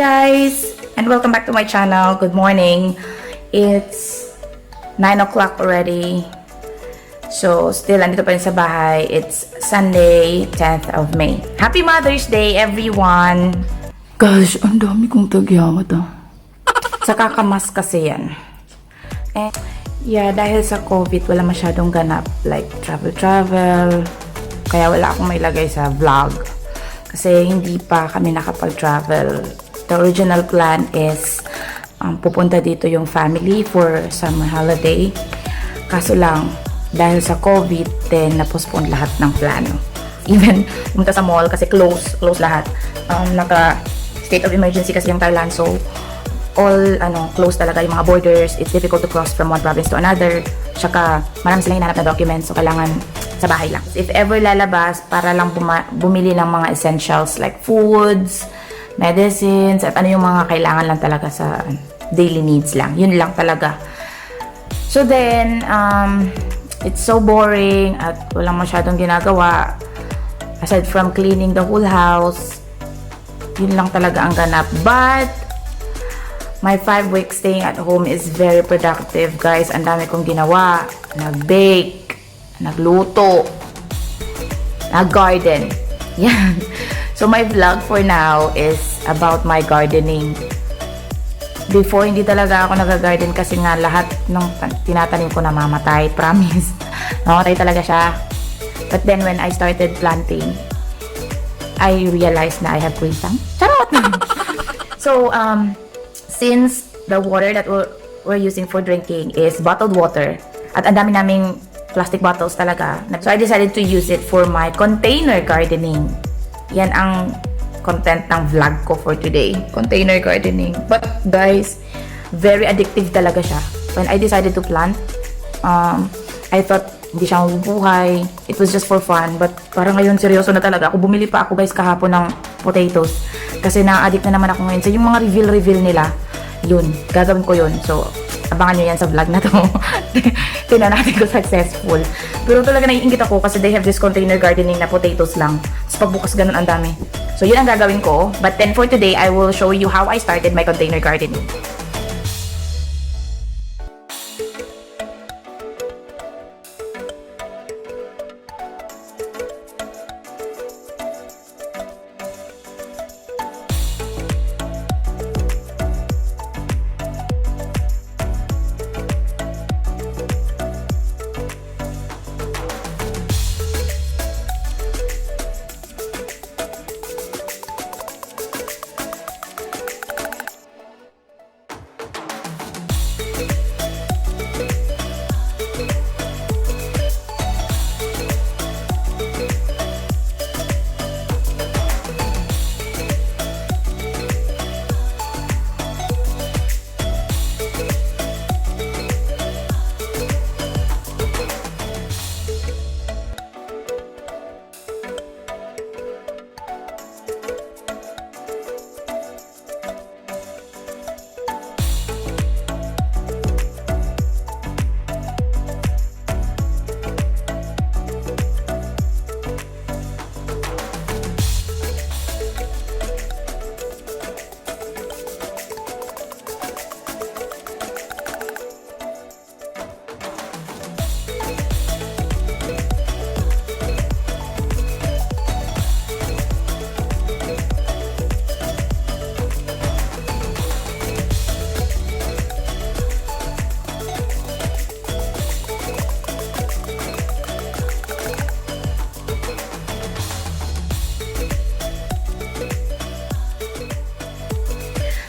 guys, and welcome back to my channel. Good morning. It's 9 o'clock already. So, still andito pa rin sa bahay. It's Sunday, 10th of May. Happy Mother's Day, everyone! Gosh, ang dami kong tagyawat Sa kakamas kasi yan. And, yeah, dahil sa COVID, wala masyadong ganap. Like, travel. Kaya wala akong mailagay sa vlog. Kasi hindi pa kami nakapag-travel. The original plan is pupunta dito yung family for summer holiday. Kaso lang, dahil sa COVID, then na-postpone lahat ng plano. Even pumunta sa mall kasi close lahat. Naka-state of emergency kasi yung Thailand. So, all close talaga yung mga borders. It's difficult to cross from one province to another. Tsaka, marami silang hinanap na documents. So, kailangan sa bahay lang. If ever lalabas, para lang bumili ng mga essentials like foods, medicines, at ano yung mga kailangan lang talaga sa daily needs lang. Yun lang talaga. So then, it's so boring at walang masyadong ginagawa. Aside from cleaning the whole house, yun lang talaga ang ganap. But, my 5 weeks staying at home is very productive, guys. Ang dami kong ginawa. Nag-bake, nagluto, nag-garden. Yan. So, my vlog for now is about my gardening. Before, hindi talaga ako nag-garden kasi nga lahat ng tinatanim ko namamatay. Promise. Namamatay talaga siya. But then, when I started planting, I realized na I have free time. Charot! So, since the water that we're using for drinking is bottled water, at ang dami naming plastic bottles talaga, so I decided to use it for my container gardening. Yan ang content ng vlog ko for today. Container gardening. But guys, very addictive talaga siya. When I decided to plant, I thought hindi siya mabubuhay. It was just for fun. But parang ngayon, seryoso na talaga. Bumili pa ako guys kahapon ng potatoes. Kasi na-addict na naman ako ngayon. So yung mga reveal nila, yun. Gagawin ko yun. So, abangan nyo yan sa vlog na to. Tingnan natin ko successful. Pero talaga naiingit ako kasi they have this container gardening na potatoes lang. Tapos pagbukas ganun ang dami. So yun ang gagawin ko. But then for today, I will show you how I started my container gardening.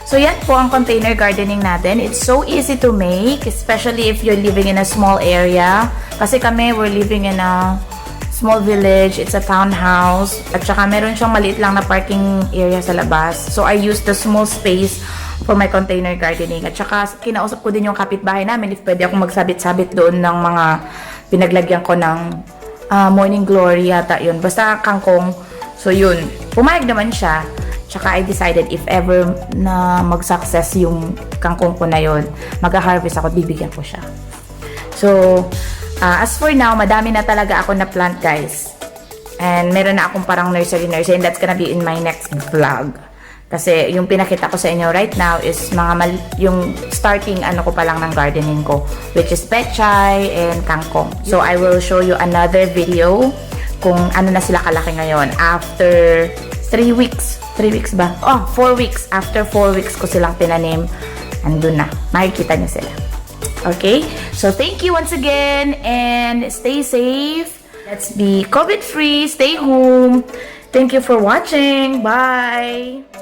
So yan po ang container gardening natin. It's so easy to make, especially if you're living in a small area. Kasi kami, we're living in a small village. It's a townhouse. At saka meron siyang maliit lang na parking area sa labas. So I use the small space for my container gardening. At saka kinausap ko din yung kapitbahay namin if pwede akong magsabit-sabit doon ng mga pinaglagyan ko ng morning glory yata yun. Basta kangkong. So yun, pumayag naman siya. Tsaka I decided if ever na mag-success yung kangkong ko na yun, mag-harvest ako at bibigyan ko siya. So, as for now, madami na talaga ako na plant, guys. And meron na akong parang nursery and that's gonna be in my next vlog. Kasi yung pinakita ko sa inyo right now is yung starting ano ko pa lang ng gardening ko, which is pechay and kangkong. So I will show you another video kung ano na sila kalaki ngayon after 3 weeks. 3 weeks ba? Oh, 4 weeks. After 4 weeks ko silang tinanim, andun na. Makikita niyo sila. Okay? So thank you once again and stay safe. Let's be COVID-free. Stay home. Thank you for watching. Bye!